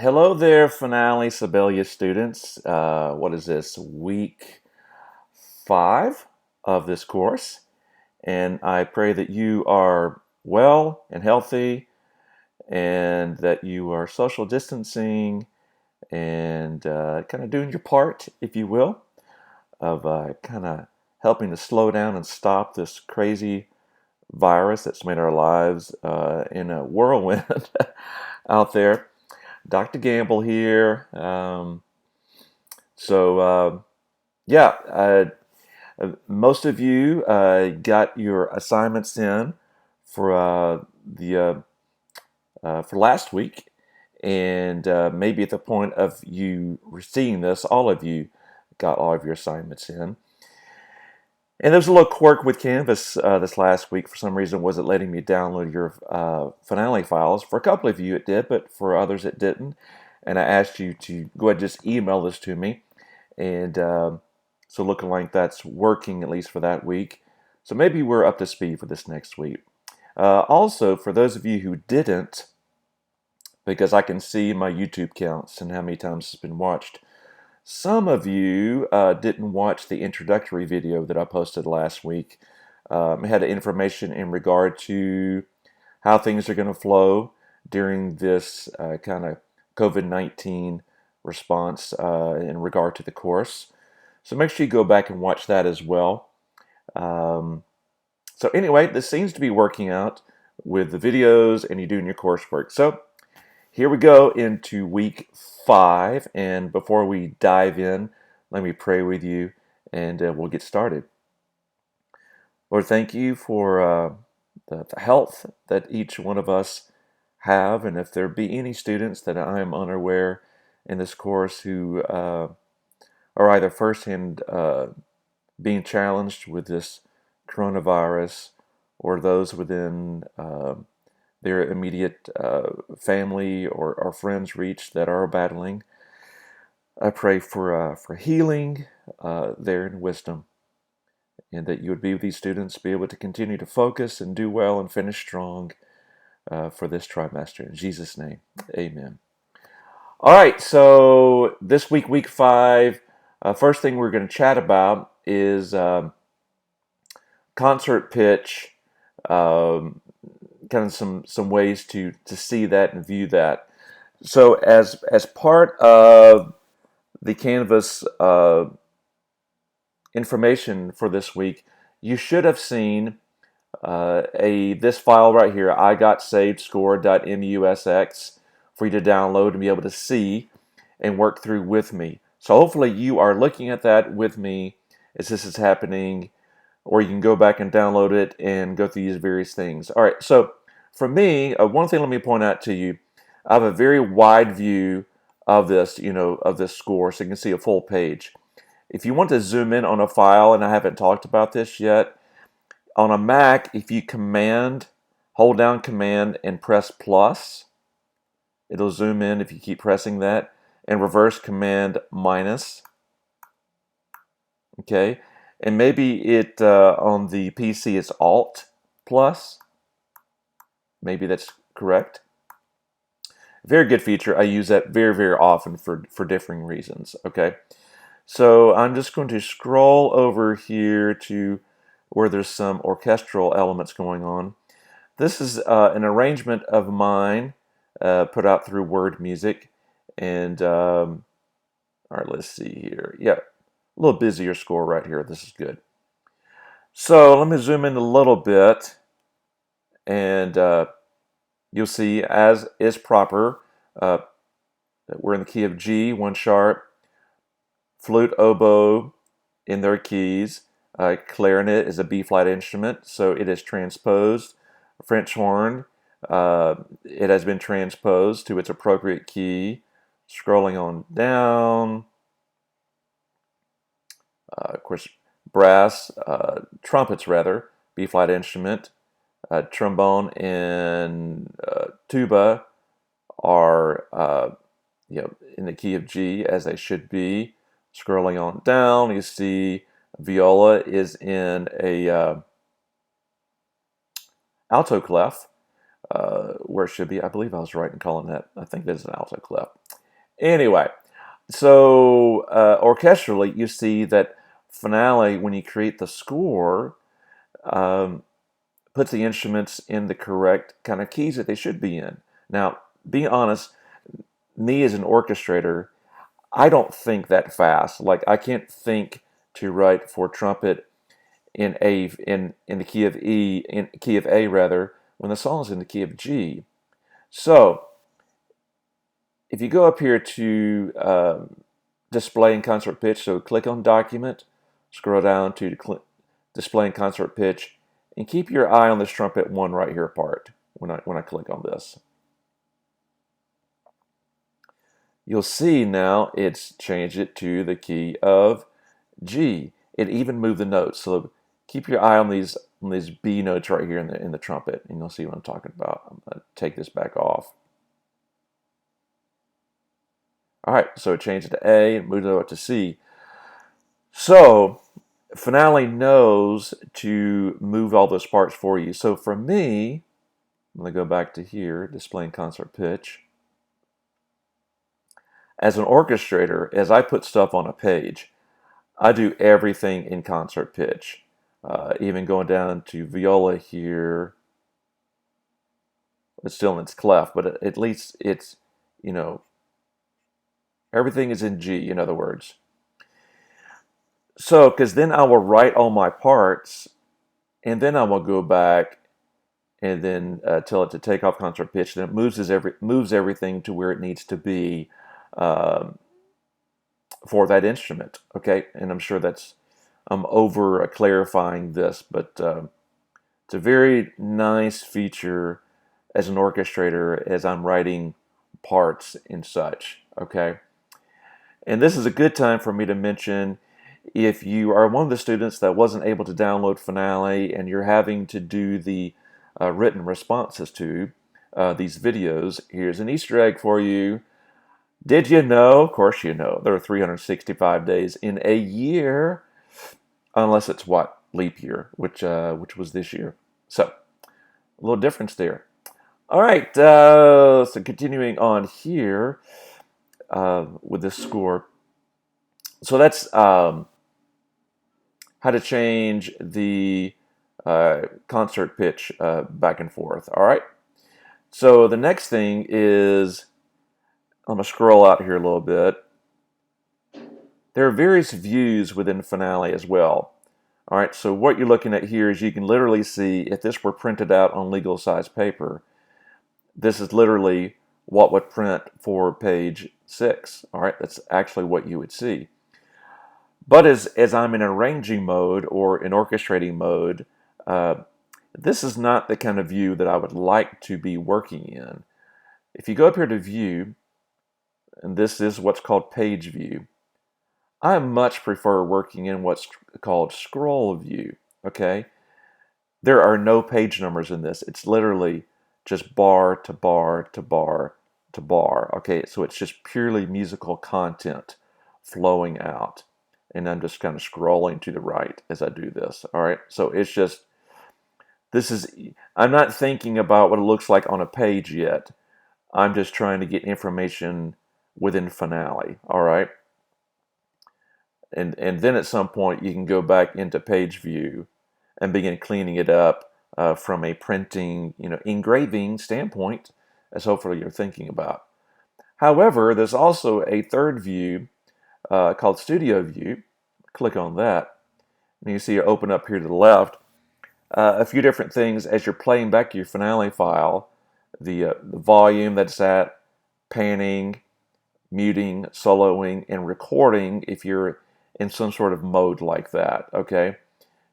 Hello there, Finale Sibelius students. What is this, week 5 of this course? And I pray that you are well and healthy and that you are social distancing and kind of doing your part, if you will, of kind of helping to slow down and stop this crazy virus that's made our lives in a whirlwind out there. Dr. Gamble here. So, yeah, most of you got your assignments in for the for last week, and maybe at the point of you receiving this, all of you got all of your assignments in. And there's a little quirk with Canvas this last week. For some reason, it wasn't letting me download your Finale files. For a couple of you, it did, but for others, it didn't. And I asked you to go ahead and just email this to me. And so looking like that's working, at least for that week. So maybe we're up to speed for this next week. Also, for those of you who didn't, because I can see my YouTube counts and how many times it's been watched, some of you didn't watch the introductory video that I posted last week. It had information in regard to how things are going to flow during this kind of COVID-19 response in regard to the course. So make sure you go back and watch that as well. So anyway, this seems to be working out with the videos and you doing your coursework. So here we go into week 5, and before we dive in, let me pray with you, and we'll get started. Lord, thank you for the health that each one of us have, and if there be any students that I am unaware in this course who are either firsthand being challenged with this coronavirus, or those within their immediate family or friends reach that are battling. I pray for healing there in wisdom, and that you would be with these students, be able to continue to focus and do well and finish strong for this trimester. In Jesus' name, amen. All right, so this week, week 5, first thing we're going to chat about is concert pitch. Kind of some ways to see that and view that. So as part of the Canvas information for this week, you should have seen this file right here, igotsaved_.musx, for you to download and be able to see and work through with me. So hopefully you are looking at that with me as this is happening, or you can go back and download it and go through these various things. All right, so for me, one thing let me point out to you, I have a very wide view of this, of this score, so you can see a full page. If you want to zoom in on a file, and I haven't talked about this yet, on a Mac, if you hold down Command and press plus, it'll zoom in if you keep pressing that, and reverse Command minus. Okay, and maybe it on the PC it's Alt plus. Maybe that's correct. Very good feature. I use that very, very often for differing reasons. Okay, so I'm just going to scroll over here to where there's some orchestral elements going on. This is an arrangement of mine put out through Word Music, and all right, let's see here. Yeah, a little busier score right here. This is good. So let me zoom in a little bit, and you'll see, as is proper, we're in the key of G, 1 sharp, flute, oboe in their keys. Clarinet is a B-flat instrument, so it is transposed. French horn, it has been transposed to its appropriate key. Scrolling on down, of course, brass, trumpets rather, B-flat instrument. Trombone and tuba are in the key of G, as they should be. Scrolling on down, you see viola is in a alto clef, where it should be. I believe I was right in calling that. I think that is an alto clef. Anyway, so orchestrally, you see that finale, when you create the score, um, puts the instruments in the correct kind of keys that they should be in. Now, being honest, me as an orchestrator, I don't think that fast. Like I can't think to write for trumpet in the key of E, in key of A rather, when the song is in the key of G. So if you go up here to display in concert pitch, so click on document, scroll down to display in concert pitch, and keep your eye on this trumpet one right here part when I click on this. You'll see now it's changed it to the key of G. It even moved the notes. So keep your eye on these B notes right here in the trumpet, and you'll see what I'm talking about. I'm going to take this back off. All right, so it changed it to A, and moved it over to C. So Finale knows to move all those parts for you. So for me, I'm going to go back to here, displaying concert pitch. As an orchestrator, as I put stuff on a page, I do everything in concert pitch. Even going down to viola here, it's still in its clef, but at least it's, you know, everything is in G, in other words. So, because then I will write all my parts, and then I will go back and then tell it to take off concert pitch. Then it moves everything to where it needs to be for that instrument. Okay, and I'm sure I'm over clarifying this, but it's a very nice feature as an orchestrator as I'm writing parts and such. Okay, and this is a good time for me to mention, if you are one of the students that wasn't able to download Finale and you're having to do the written responses to these videos, here's an Easter egg for you. Did you know? Of course you know. There are 365 days in a year, unless it's what? Leap year, which was this year. So, a little difference there. All right, so continuing on here with this score. So that's how to change the concert pitch back and forth. All right. So the next thing is, I'm going to scroll out here a little bit. There are various views within Finale as well. All right, so what you're looking at here is you can literally see, if this were printed out on legal size paper, this is literally what would print for page 6. All right, that's actually what you would see. But as I'm in arranging mode or in orchestrating mode, this is not the kind of view that I would like to be working in. If you go up here to view, and this is what's called page view, I much prefer working in what's called scroll view. Okay, there are no page numbers in this. It's literally just bar to bar to bar to bar. Okay, so it's just purely musical content flowing out, and I'm just kind of scrolling to the right as I do this. All right, so it's just, I'm not thinking about what it looks like on a page yet. I'm just trying to get information within Finale. All right, and then at some point you can go back into page view and begin cleaning it up from a printing, engraving standpoint, as hopefully you're thinking about. However, there's also a third view called Studio View. Click on that, and you see it open up here to the left. A few different things as you're playing back your Finale file: the volume that's at, panning, muting, soloing, and recording if you're in some sort of mode like that. Okay,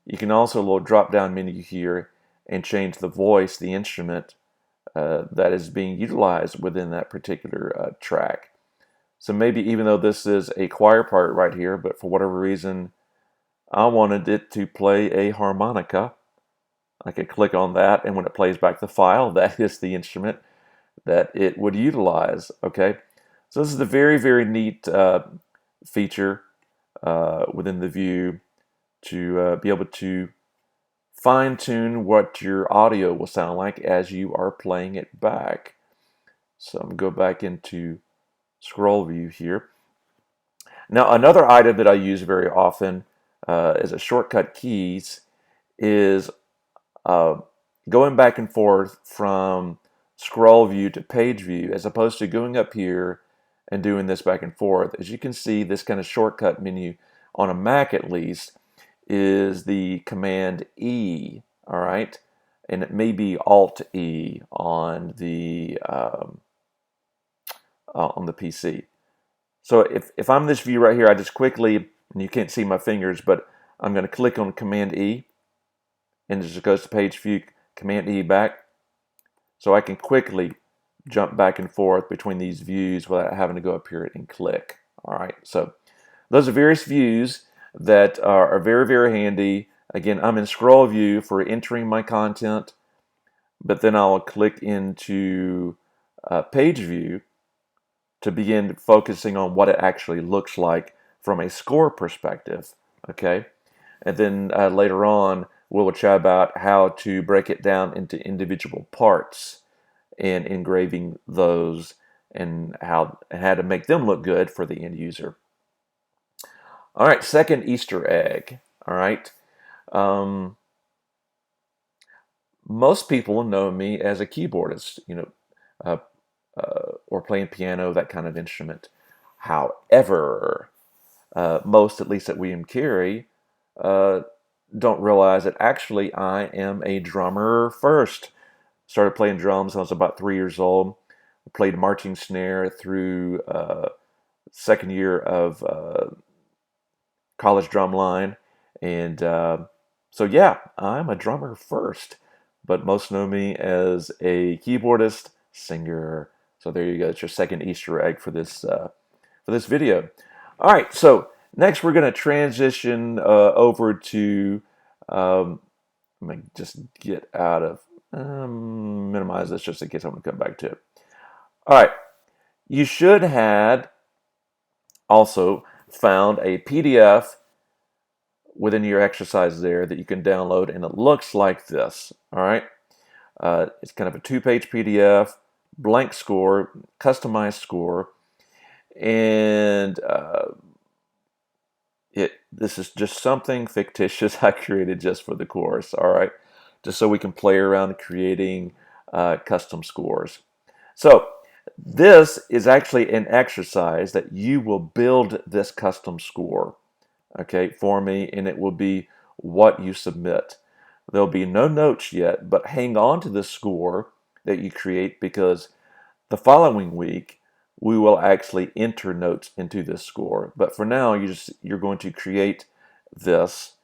you can also, a little drop down menu here, and change the voice, the instrument that is being utilized within that particular track. So maybe even though this is a choir part right here, but for whatever reason I wanted it to play a harmonica, I could click on that, and when it plays back the file, that is the instrument that it would utilize. Okay, so this is a very, very neat feature within the view to be able to fine tune what your audio will sound like as you are playing it back. So I'm going to go back into scroll view here. Now, another item that I use very often as a shortcut keys is uh, going back and forth from scroll view to page view, as opposed to going up here and doing this back and forth. As you can see, this kind of shortcut menu on a Mac at least is the Command E, all right? And it may be Alt E on the PC. So if I'm this view right here, I just quickly, and you can't see my fingers, but I'm going to click on Command E, and it just goes to page view, Command E back. So I can quickly jump back and forth between these views without having to go up here and click. All right, so those are various views that are very, very handy. Again, I'm in scroll view for entering my content, but then I'll click into page view to begin focusing on what it actually looks like from a score perspective, okay? And then later on, we'll chat about how to break it down into individual parts and engraving those and how to make them look good for the end user. All right, second Easter egg, all right? Um, most people know me as a keyboardist, uh, or playing piano, that kind of instrument. However, most, at least at William Carey, uh, don't realize that actually I am a drummer first. Started playing drums when I was about 3 years old. Played marching snare through second year of college drum line. And so, yeah, I'm a drummer first, but most know me as a keyboardist, singer. So there you go. It's your second Easter egg for this video. All right, so next we're going to transition over to, let me just get out of, minimize this just in case I'm going to come back to it. All right, you should have also found a PDF within your exercise there that you can download, and it looks like this. All right, it's kind of a 2-page PDF, blank score, customized score, and this is just something fictitious I created just for the course. All right, just so we can play around creating custom scores. So this is actually an exercise that you will build this custom score, okay, for me, and it will be what you submit. There'll be no notes yet, but hang on to the score that you create, because the following week we will actually enter notes into this score. But for now, you're going to create this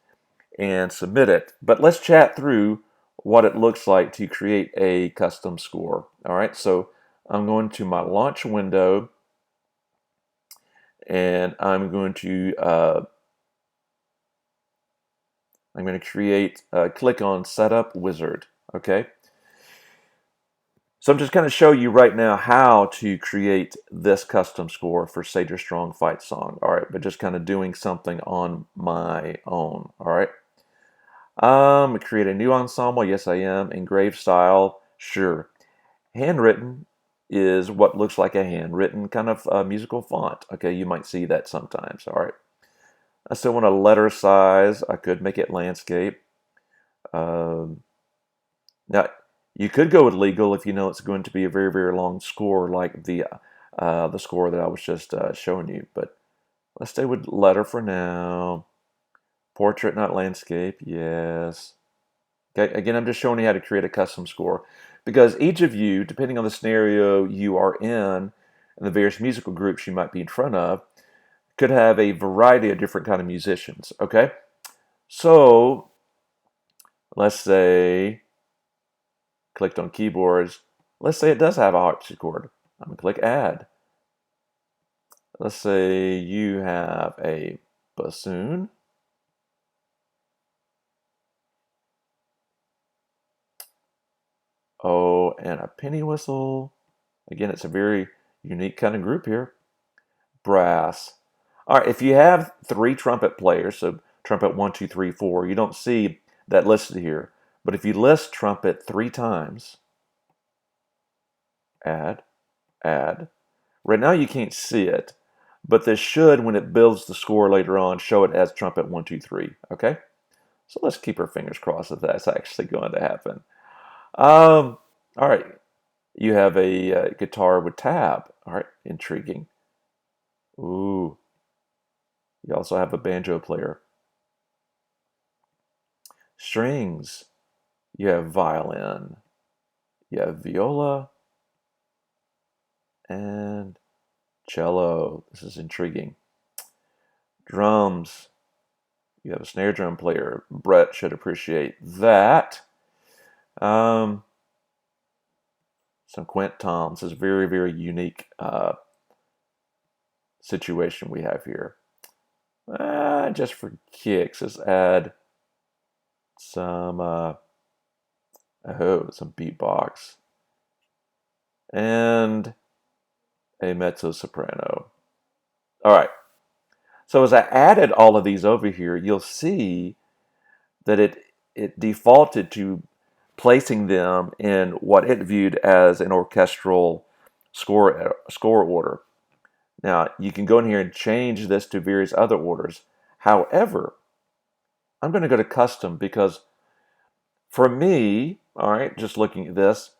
and submit it. But let's chat through what it looks like to create a custom score. All right, so I'm going to my launch window, and I'm going to create, click on Setup Wizard, okay? So I'm just going to show you right now how to create this custom score for Sage Your Strong Fight Song, all right? But just kind of doing something on my own, all right? Create a new ensemble, yes I am. Engraved style, sure. Handwritten is what looks like a handwritten kind of musical font, okay? You might see that sometimes, all right? I still want a letter size. I could make it landscape. Um, Now, you could go with legal if you know it's going to be a very, very long score, like the score that I was just showing you. But let's stay with letter for now. Portrait, not landscape. Yes. Okay. Again, I'm just showing you how to create a custom score, because each of you, depending on the scenario you are in and the various musical groups you might be in front of, could have a variety of different kind of musicians. Okay. So let's say, clicked on keyboards. Let's say it does have a harpsichord. I'm going to click add. Let's say you have a bassoon. Oh, and a penny whistle. Again, it's a very unique kind of group here. Brass. All right, if you have 3 trumpet players, so trumpet 1, 2, 3, 4, you don't see that listed here. But if you list trumpet 3 times, add, add. Right now you can't see it, but this should, when it builds the score later on, show it as trumpet 1, 2, 3. Okay? So let's keep our fingers crossed that that's actually going to happen. All right. You have a guitar with tab. All right, intriguing. Ooh. You also have a banjo player. Strings. You have violin. You have viola and cello. This is intriguing. Drums. You have a snare drum player. Brett should appreciate that. Some quint toms. This is a very, very unique situation we have here. Just for kicks, let's add some some beatbox and a mezzo soprano. All right. So as I added all of these over here, you'll see that it defaulted to placing them in what it viewed as an orchestral score order. Now, you can go in here and change this to various other orders. However, I'm going to go to custom because for me, all right, just looking at this,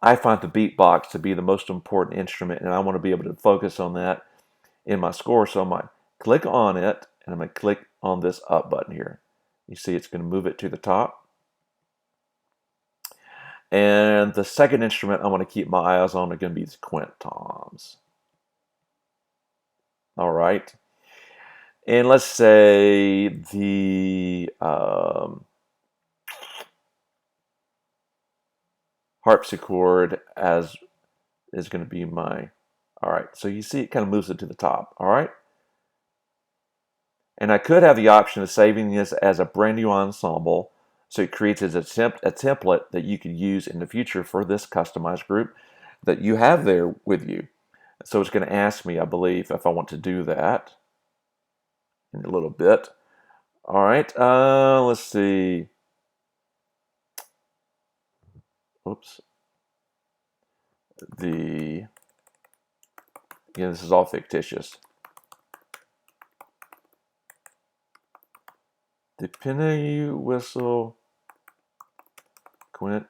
I find the beatbox to be the most important instrument, and I want to be able to focus on that in my score. So I'm going to click on it, and I'm going to click on this up button here. You see it's going to move it to the top. And the second instrument I want to keep my eyes on are going to be the quint toms. All right. And let's say the harpsichord as is going to be my, all right. So you see it kind of moves it to the top. All right. And I could have the option of saving this as a brand new ensemble. So it creates as a template that you could use in the future for this customized group that you have there with you. So it's going to ask me, I believe, if I want to do that in a little bit. All right, let's see. Oops. Again, this is all fictitious. The penny whistle, quint,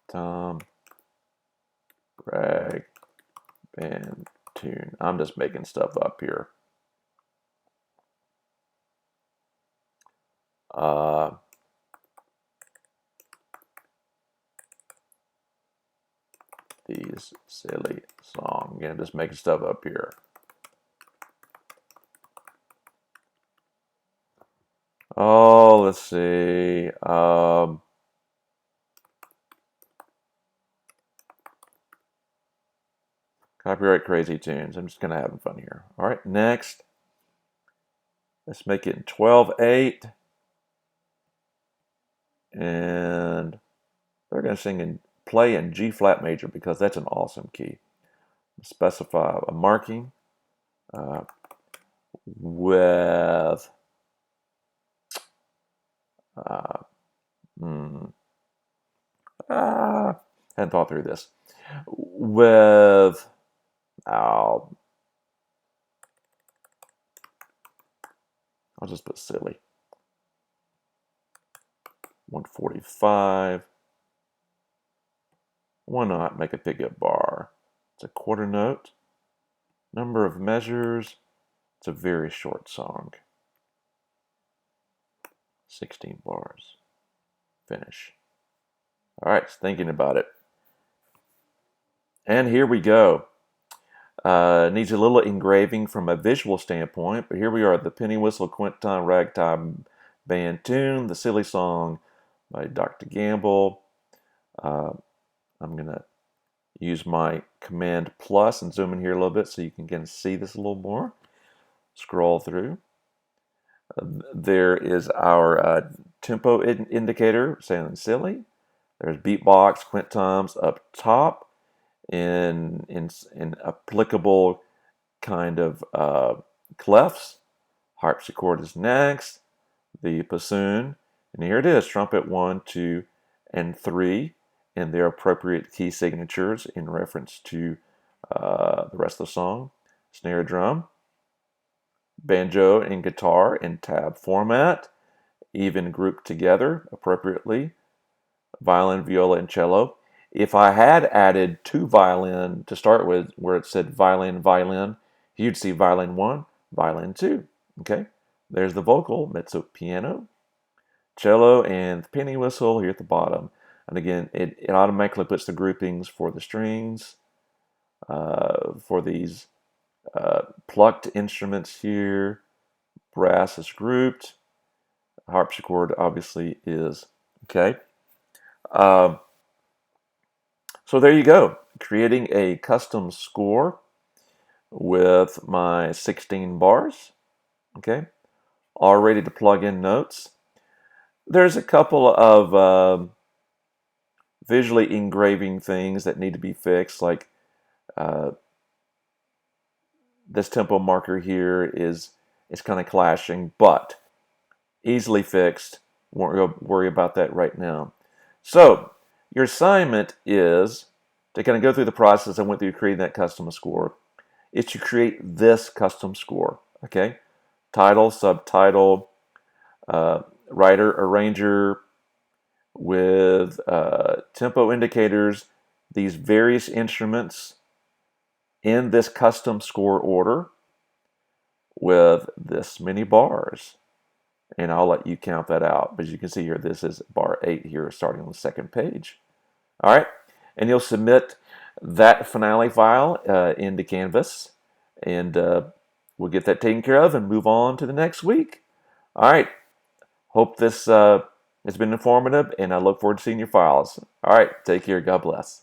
tom, rag, band, tune. I'm just making stuff up here. These silly song. Again, just making stuff up here. Oh, let's see. Copyright crazy tunes. I'm just kind of having fun here. All right, next. Let's make it in 12/8. And they're going to sing and play in G flat major because that's an awesome key. Specify a marking with hadn't thought through this. With I'll just put silly. 145. Why not make a pickup bar? It's a quarter note. Number of measures. It's a very short song. 16 bars. Finish. All right, thinking about it. And here we go. Needs a little engraving from a visual standpoint, but here we are, the penny whistle quinton ragtime band tune, the silly song by Dr. Gamble. I'm going to use my Command Plus and zoom in here a little bit so you can kind of see this a little more. Scroll through. There is our tempo indicator, sounding silly. There's beatbox, quintoms up top in applicable kind of clefs. Harpsichord is next. the bassoon, and here it is, trumpet 1, 2, and 3, in their appropriate key signatures in reference to the rest of the song. Snare drum, banjo and guitar in tab format, even grouped together appropriately, violin, viola, and cello. If I had added 2 violin to start with, where it said violin, violin, you'd see violin 1, violin 2. Okay, there's the vocal, mezzo piano, cello, and the penny whistle here at the bottom. And again, it automatically puts the groupings for the strings, for these plucked instruments here. Brass is grouped. Harpsichord obviously is. Okay. Um, so there you go. Creating a custom score with my 16 bars. Okay. All ready to plug in notes. There's a couple of visually engraving things that need to be fixed, like uh, this tempo marker here is kind of clashing, but easily fixed. Won't worry about that right now. So your assignment is to kind of go through the process I went through creating that custom score. Is to create this custom score. Okay, title, subtitle, writer, arranger, with tempo indicators, these various instruments in this custom score order with this many bars. And I'll let you count that out. But as you can see here, this is bar 8 here, starting on the second page. All right, and you'll submit that finale file into Canvas, and we'll get that taken care of and move on to the next week. All right, hope this has been informative, and I look forward to seeing your files. All right, take care. God bless.